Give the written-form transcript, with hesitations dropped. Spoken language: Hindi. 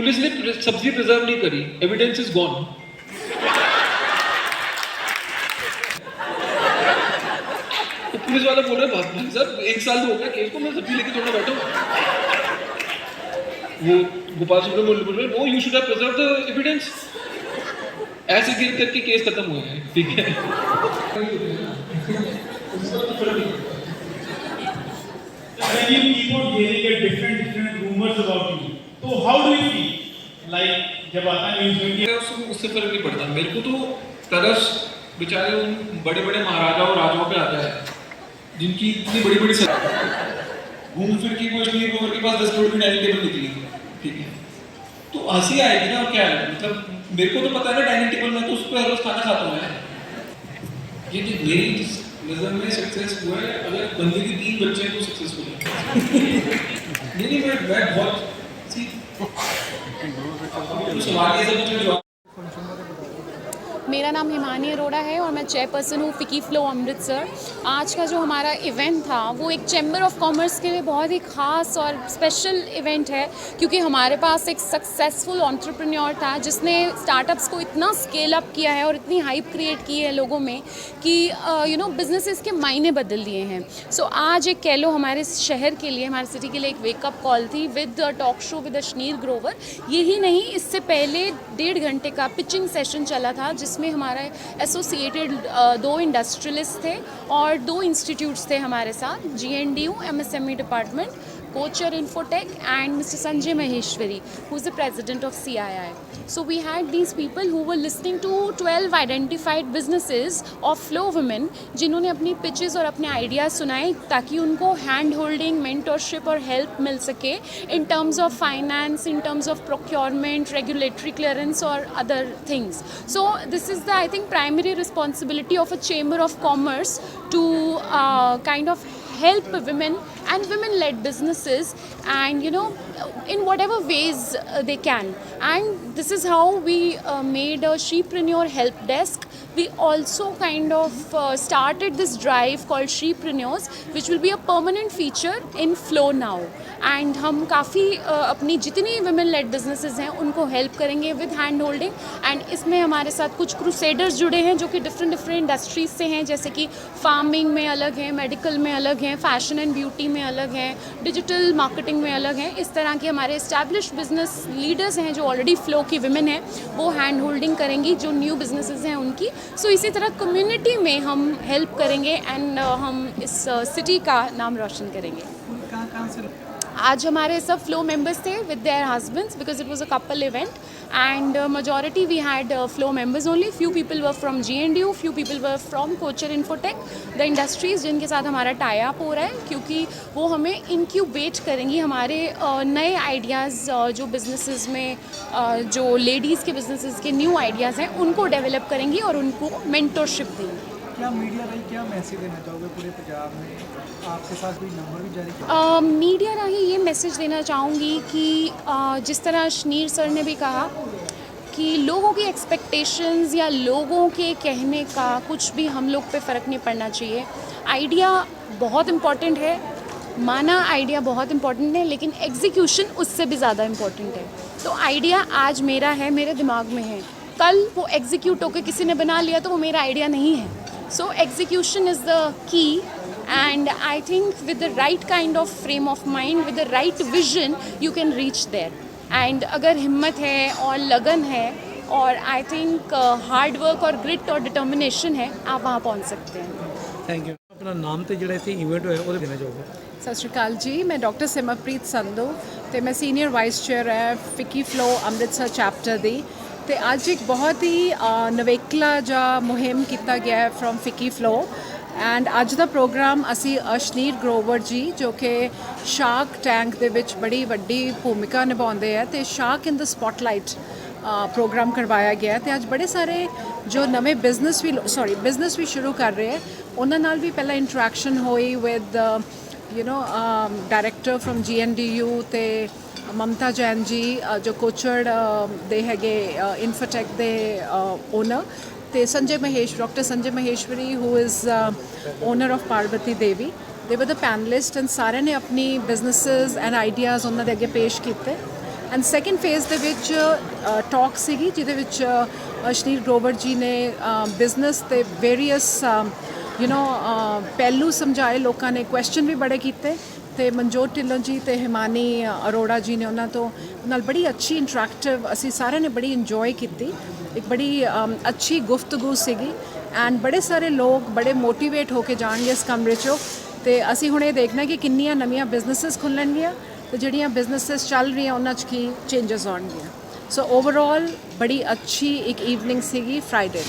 पुलिस ने सब्जी प्रिजर्व नहीं करी, एविडेंस इज गॉन। तो पुलिस वाला बोल रहा है भाई साहब 1 साल हो गया केस को, मैं सब्जी लेके थोड़ा बैठा हूँ। वो गोपाल सुब्रमण्यम बोल रहे no you should have preserve the evidence. ऐसे गिर करके केस खत्म हुए हैं, ठीक है। When you keep on hearing a different rumors about you, so how do you feel? Like जब आता है न्यूज़ में उससे फर्क नहीं पड़ता मेरे को। तो तरस बेचारे उन बड़े बड़े महाराजाओं और राजाओं पे आता है जिनकी इतनी बड़ी बड़ी घूम फिर की कोई नहीं, के पास 10 करोड़ की डाइनिंग टेबल निकली, ठीक है। तो हंसी आएगी ना, और क्या है, मतलब मेरे को तो पता है ना डाइनिंग टेबल में तो उस पर हर रोज खाना खाता हूँ मैं। ये जो मेरी नजर में सक्सेस हुआ है, अगर बंदे के 3 बच्चे हैं तो सक्सेसफुल है। नहीं मैं बहुत सवाल ये सब मुझे जवाब। मेरा नाम हिमानी अरोड़ा है और मैं चेयरपर्सन हूँ फिकी फ्लो अमृतसर। आज का जो हमारा इवेंट था वो एक चैम्बर ऑफ कॉमर्स के लिए बहुत ही ख़ास और स्पेशल इवेंट है, क्योंकि हमारे पास एक सक्सेसफुल एंटरप्रेन्योर था जिसने स्टार्टअप्स को इतना स्केल अप किया है और इतनी हाइप क्रिएट की है लोगों में कि बिजनेसेस के मायने बदल दिए हैं। सो आज एक कह लो हमारे शहर के लिए, हमारे सिटी के लिए एक वेकअप कॉल थी with talk show with Ashneer Grover. यही नहीं, इससे पहले 1.5 घंटे का पिचिंग सेशन चला था जिसमें हमारे एसोसिएटेड 2 इंडस्ट्रियलिस्ट थे और 2 इंस्टीट्यूट्स थे हमारे साथ, GNDU MSME department, Kochar Infotech and Mr. Sanjay Maheshwari, who is the president of CII. So we had these people who were listening to 12 identified businesses of Flow Women, जिन्होंने अपनी pitches और अपने ideas सुनाए ताकि उनको hand holding, mentorship और help मिल सके in terms of finance, in terms of procurement, regulatory clearance or other things. So this is the, I think, primary responsibility of a chamber of commerce to kind of help women and women-led businesses and in whatever ways they can. And this is how we made a Shepreneur help desk. We also kind of started this drive called Shepreneurs, which will be a permanent feature in Flow now. And हम काफ़ी अपनी जितनी women-led businesses हैं उनको help करेंगे with hand holding. And इसमें हमारे साथ कुछ crusaders जुड़े हैं जो कि different इंडस्ट्रीज से हैं, जैसे कि फार्मिंग में अलग हैं, मेडिकल में अलग हैं, फैशन एंड ब्यूटी में अलग हैं, डिजिटल मार्केटिंग में अलग हैं। इस तरह के हमारे एस्टैब्लिश्ड बिजनेस लीडर्स हैं जो ऑलरेडी फ्लो की विमेन हैं, वो हैंड होल्डिंग करेंगी जो न्यू बिजनेसेस हैं उनकी। सो इसी तरह कम्युनिटी में हम हेल्प करेंगे एंड हम इस सिटी का नाम रोशन करेंगे। आज हमारे सब फ्लो मेंबर्स थे with their husbands because it was a couple event and majority we had flow members only. Few people were from GNDU, few people were from Kochar Infotech, the industries जिनके साथ हमारा टाई अप हो रहा है, क्योंकि वो हमें इंक्यूबेट करेंगी हमारे नए आइडियाज़ जो बिजनेसेस में जो लेडीज़ के बिजनेसेस के न्यू आइडियाज़ हैं उनको डेवलप करेंगी और उनको मेंटरशिप देंगी। क्या मीडिया राही क्या मैसेज देना चाहोगे पूरे पंजाब में? आपके साथ कोई नंबर भी जारी किया? मीडिया राही ये मैसेज देना चाहूँगी कि जिस तरह अशनीर सर ने भी कहा कि लोगों की एक्सपेक्टेशंस या लोगों के कहने का कुछ भी हम लोग पे फ़र्क नहीं पड़ना चाहिए। आइडिया बहुत इम्पॉर्टेंट है, माना आइडिया बहुत इम्पॉर्टेंट है, लेकिन एग्जीक्यूशन उससे भी ज़्यादा इम्पॉर्टेंट है। तो आइडिया आज मेरा है, मेरे दिमाग में है, कल वो एग्जीक्यूट होकर किसी ने बना लिया तो वो मेरा आइडिया नहीं है। So execution is the key, and I think with the right kind of frame of mind, with the right vision, you can reach there. And अगर हिम्मत है और लगन है और I think hard work और grit और determination है, आप वहाँ पहुँच सकते हैं। Thank you. अपना नाम तो ਜਿਹੜਾ ਇੱਥੇ ਇਵੈਂਟ ਹੋਇਆ ਉਹਦੇ ਦੇਣਾ ਚਾਹੋਗੇ? ਸਤਿ ਸ਼੍ਰੀ ਅਕਾਲ ਜੀ, ਮੈਂ ਡਾਕਟਰ ਸਿਮਰਪ੍ਰੀਤ ਸੰਧੂ ਤੇ ਮੈਂ ਸੀਨੀਅਰ ਵਾਈਸ ਚੇਅਰ ਹੈ ਫਿਕੀ ਫਲੋ ਅੰਮ੍ਰਿਤਸਰ ਚੈਪਟਰ ਦੀ। ਤੇ ਅੱਜ ਇੱਕ ਬਹੁਤ ਹੀ ਨਵੇਕਲਾ ਜਿਹਾ ਮੁਹਿੰਮ ਕੀਤਾ ਗਿਆ ਹੈ ਫਰੋਮ ਫਿਕੀ ਫਲੋ। ਐਂਡ ਅੱਜ ਦਾ ਪ੍ਰੋਗਰਾਮ ਅਸੀਂ ਅਸ਼ਨੀਰ ਗਰੋਵਰ ਜੀ ਜੋ ਕਿ ਸ਼ਾਰਕ ਟੈਂਕ ਦੇ ਵਿੱਚ ਬੜੀ ਵੱਡੀ ਭੂਮਿਕਾ ਨਿਭਾਉਂਦੇ ਹੈ ਤੇ ਸ਼ਾਰਕ ਇਨ ਦ ਸਪੌਟਲਾਈਟ ਪ੍ਰੋਗਰਾਮ ਕਰਵਾਇਆ ਗਿਆ। ਤੇ ਅੱਜ ਬੜੇ ਸਾਰੇ ਜੋ ਨਵੇਂ ਬਿਜ਼ਨਸ ਵੀ ਸ਼ੁਰੂ ਕਰ ਰਹੇ ਹੈ ਉਹਨਾਂ ਨਾਲ ਵੀ ਪਹਿਲਾਂ ਇੰਟਰੈਕਸ਼ਨ ਹੋਈ ਵਿਦ ਡਾਇਰੈਕਟਰ ਫਰੋਮ GNDU ਤੇ ममता जैन जी जो कोचर दे हैगे इन्फोटेक दे ओनर ते doctor Sanjay Maheshwari who is owner of Parvati Devi, they were the panelist and सारे ने अपनी बिजनेसेस एंड आइडियाज़ उन्होंने अगे पेश किए। ਐਂਡ ਸੈਕੰਡ ਫੇਜ਼ ਦੇ ਵਿੱਚ ਟਾਕ ਸੀਗੀ ਜਿਹਦੇ ਵਿੱਚ ਅਸ਼ਨੀਰ ਗਰੋਵਰ ਜੀ ਨੇ ਬਿਜ਼ਨਸ ਤੇ ਵੇਰੀਅਸ ਪਹਿਲੂ ਸਮਝਾਏ, ਲੋਕਾਂ ਨੇ ਕੁਐਸਚਨ ਵੀ ਬੜੇ ਕੀਤੇ ਤੇ ਮਨਜੋਤ ਢਿੱਲੋਂ ਜੀ ਤੇ ਹਿਮਾਨੀ ਅਰੋੜਾ ਜੀ ਨੇ ਉਹਨਾਂ ਤੋਂ ਨਾਲ ਬੜੀ ਅੱਛੀ ਇੰਟਰੈਕਟਿਵ, ਅਸੀਂ ਸਾਰਿਆਂ ਨੇ ਬੜੀ ਇੰਜੋਏ ਕੀਤੀ, ਇੱਕ ਬੜੀ ਅੱਛੀ ਗੁਫ਼ਤਗੂ ਸੀਗੀ ਐਂਡ ਬੜੇ ਸਾਰੇ ਲੋਕ ਬੜੇ ਮੋਟੀਵੇਟ ਹੋ ਕੇ ਜਾਣਗੇ ਇਸ ਕਮਰੇ 'ਚੋਂ। ਤੇ ਅਸੀਂ ਹੁਣ ਇਹ ਦੇਖਣਾ ਕਿ ਕਿੰਨੀਆਂ ਨਵੀਆਂ ਬਿਜ਼ਨੈਸਿਸ ਖੁੱਲ੍ਹਣਗੀਆਂ ਤੇ ਜਿਹੜੀਆਂ ਬਿਜ਼ਨੈਸਿਸ ਚੱਲ ਰਹੀਆਂ ਉਹਨਾਂ 'ਚ ਕੀ ਚੇਂਜਸ ਆਉਣਗੀਆਂ। ਸੋ ਓਵਰਆਲ ਬੜੀ ਅੱਛੀ ਇੱਕ ਈਵਨਿੰਗ ਸੀਗੀ ਫਰਾਈਡੇ।